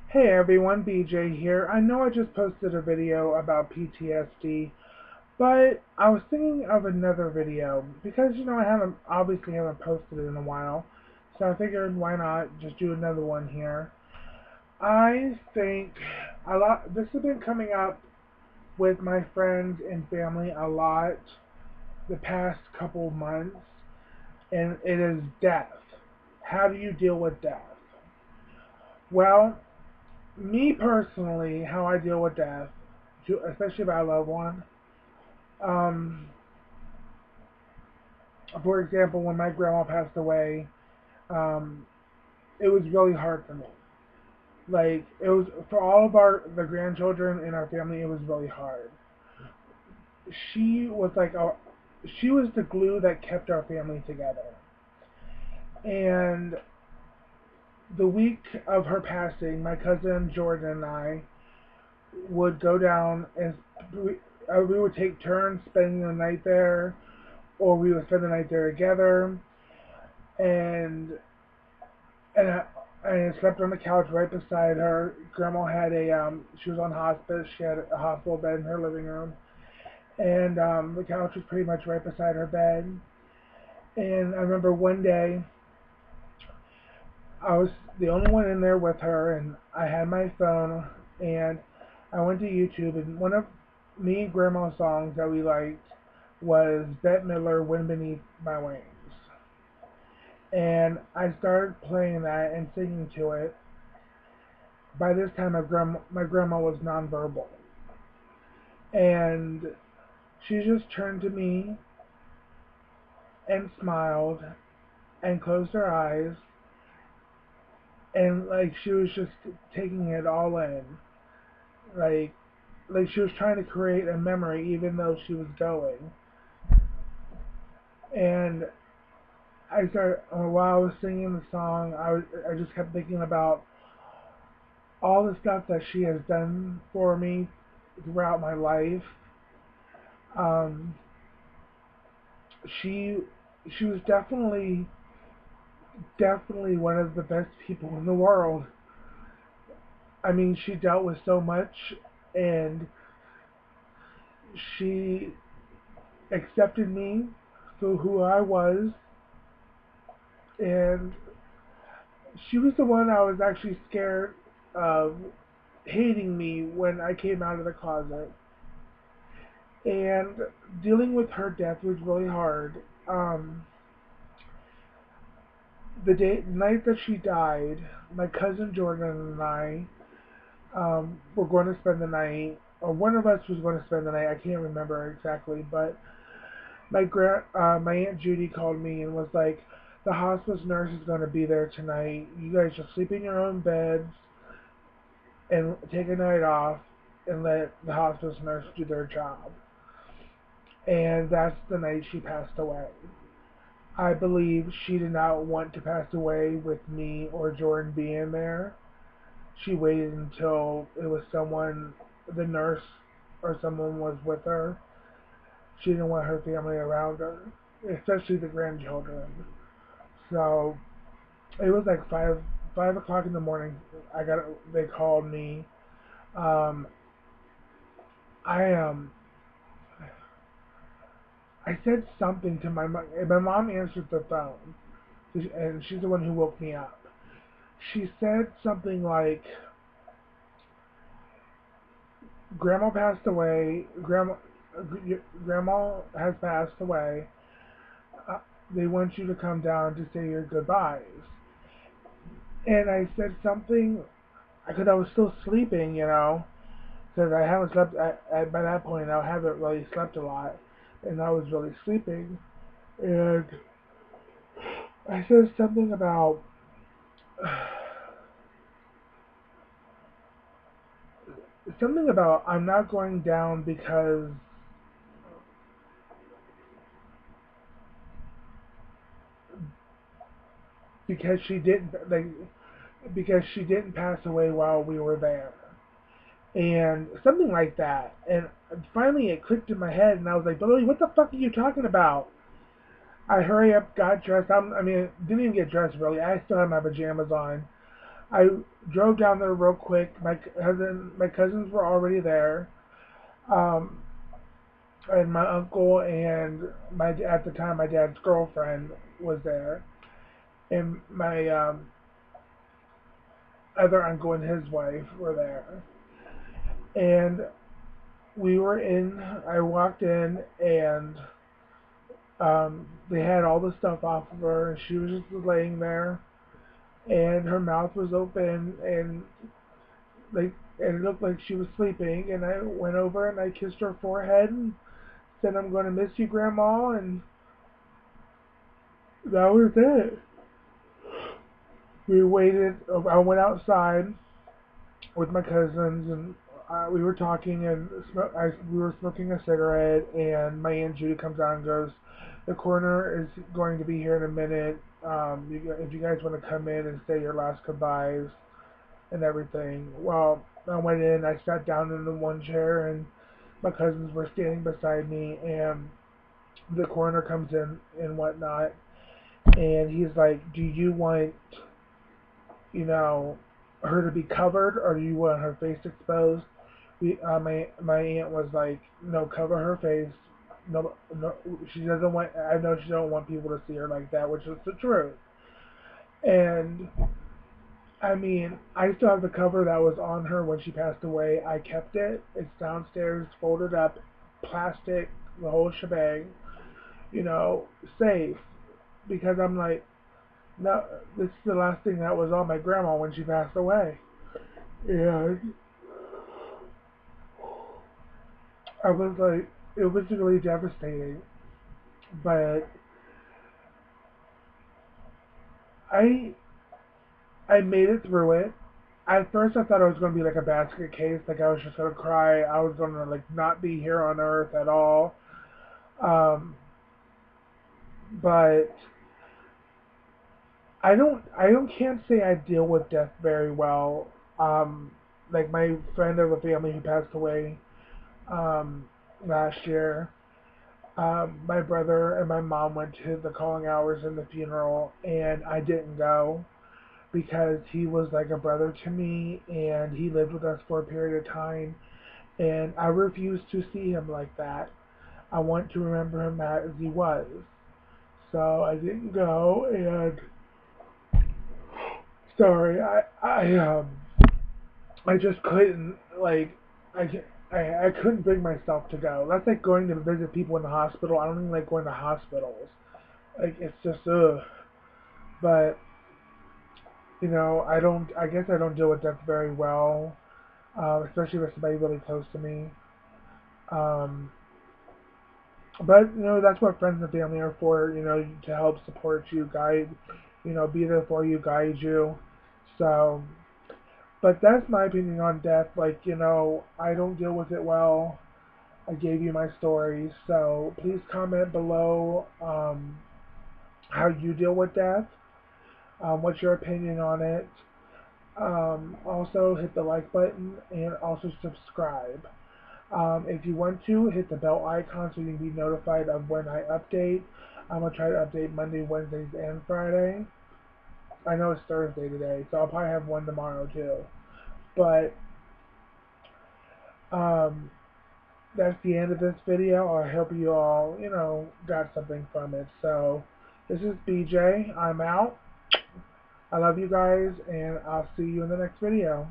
Hey everyone, BJ here. I know I just posted a video about PTSD, but I was thinking of another video because I haven't posted it in a while. So I figured why not just do another one here. I think this has been coming up with my friends and family a lot the past couple months, and it is death. How do you deal with death? Well, me personally, how I deal with death, especially about a loved one. Um, for example, when my grandma passed away, um, it was really hard for me. Like it was for all of the grandchildren in our family. It was really hard. She was she was the glue that kept our family together. And the week of her passing, my cousin Jordan and I would go down and we would take turns spending the night there, or we would spend the night there together. And and I slept on the couch right beside her. Grandma had she was on hospice. She had a hospital bed in her living room, and the couch was pretty much right beside her bed. And I remember one day I was the only one in there with her, and I had my phone, and I went to YouTube, and one of me and Grandma's songs that we liked was Bette Midler, "Wind Beneath My Wings." And I started playing that and singing to it. By this time, my grandma was nonverbal, and she just turned to me and smiled and closed her eyes, and like she was just taking it all in, like like she was trying to create a memory even though she was going. And while I was singing the song, I just kept thinking about all the stuff that she has done for me throughout my life. Um, she she was definitely one of the best people in the world. I mean, she dealt with so much, and she accepted me for who I was, and she was the one I was actually scared of hating me when I came out of the closet. And dealing with her death was really hard. The night that she died, my cousin Jordan and I were going to spend the night, or one of us was going to spend the night. I can't remember exactly, but my aunt Judy called me and was like, "The hospice nurse is going to be there tonight. You guys just sleep in your own beds and take a night off, and let the hospice nurse do their job." And that's the night she passed away. I believe she did not want to pass away with me or Jordan being there. She waited until it was the nurse or someone was with her. She didn't want her family around her, especially the grandchildren. So it was like 5 o'clock in the morning. They called me. Um, I I said something to my mom. My mom answered the phone, and she's the one who woke me up. She said something like, "Grandma passed away. Grandma has passed away. Uh, they want you to come down to say your goodbyes." And I said something because I was still sleeping, because I haven't slept. By that point, I haven't really slept a lot, and I was really sleeping. And I said something about I'm not going down because she didn't like because she didn't pass away while we were there, and something like that. And finally, it clicked in my head, and I was like, "Billy, what the fuck are you talking about?" I hurry up, got dressed. I mean, didn't even get dressed really. I still had my pajamas on. I drove down there real quick. My cousins were already there, um, and my uncle and my at the time my dad's girlfriend was there, and my other uncle and his wife were there, and we were in. I walked in and they had all the stuff off of her, and she was just laying there, and her mouth was open, and like and it looked like she was sleeping. And I went over and I kissed her forehead and said, "I'm going to miss you, Grandma," and that was it. We waited. I went outside with my cousins, and we were talking, and we were smoking a cigarette, and my Aunt Judy comes out and goes, "The coroner is going to be here in a minute. If you guys want to come in and say your last goodbyes and everything." Well, I went in, I sat down in the one chair, and my cousins were standing beside me, and the coroner comes in and whatnot, and he's like, "Do you want, you know, her to be covered, or do you want her face exposed?" My aunt was like, "No, cover her face. No, no, she doesn't want. I know she don't want people to see her like that," which is the truth. And I mean, I still have the cover that was on her when she passed away. I kept it. It's downstairs, folded up, plastic, the whole shebang. You know, safe, because I'm like, no, this is the last thing that was on my grandma when she passed away. Yeah, I was like, it was really devastating. But I I made it through it. At first, I thought it was going to be like a basket case, like I was just going to cry. I was going to like not be here on Earth at all. Um, but I don't can't say I deal with death very well. Um, like my friend of the family who passed away um, last year. My brother and my mom went to the calling hours and the funeral, and I didn't go because he was like a brother to me, and he lived with us for a period of time, and I refuse to see him like that. I want to remember him as he was. So I didn't go, and sorry, I just couldn't like I couldn't bring myself to go. That's like going to visit people in the hospital. I don't even like going to hospitals. Like it's just ugh. But I don't. I guess I don't deal with death very well, especially with somebody really close to me. Um, but that's what friends and family are for. To help support you, guide. Be there for you, guide you. So, but that's my opinion on death. Like I don't deal with it well. I gave you my story, so please comment below how you deal with death. What's your opinion on it? Also, hit the like button and also subscribe. If you want to, hit the bell icon so you can be notified of when I update. I'm going to try to update Monday, Wednesdays, and Friday. I know it's Thursday today, so I'll probably have one tomorrow too. But um, that's the end of this video. I hope you all, got something from it. So this is BJ. I'm out. I love you guys, and I'll see you in the next video.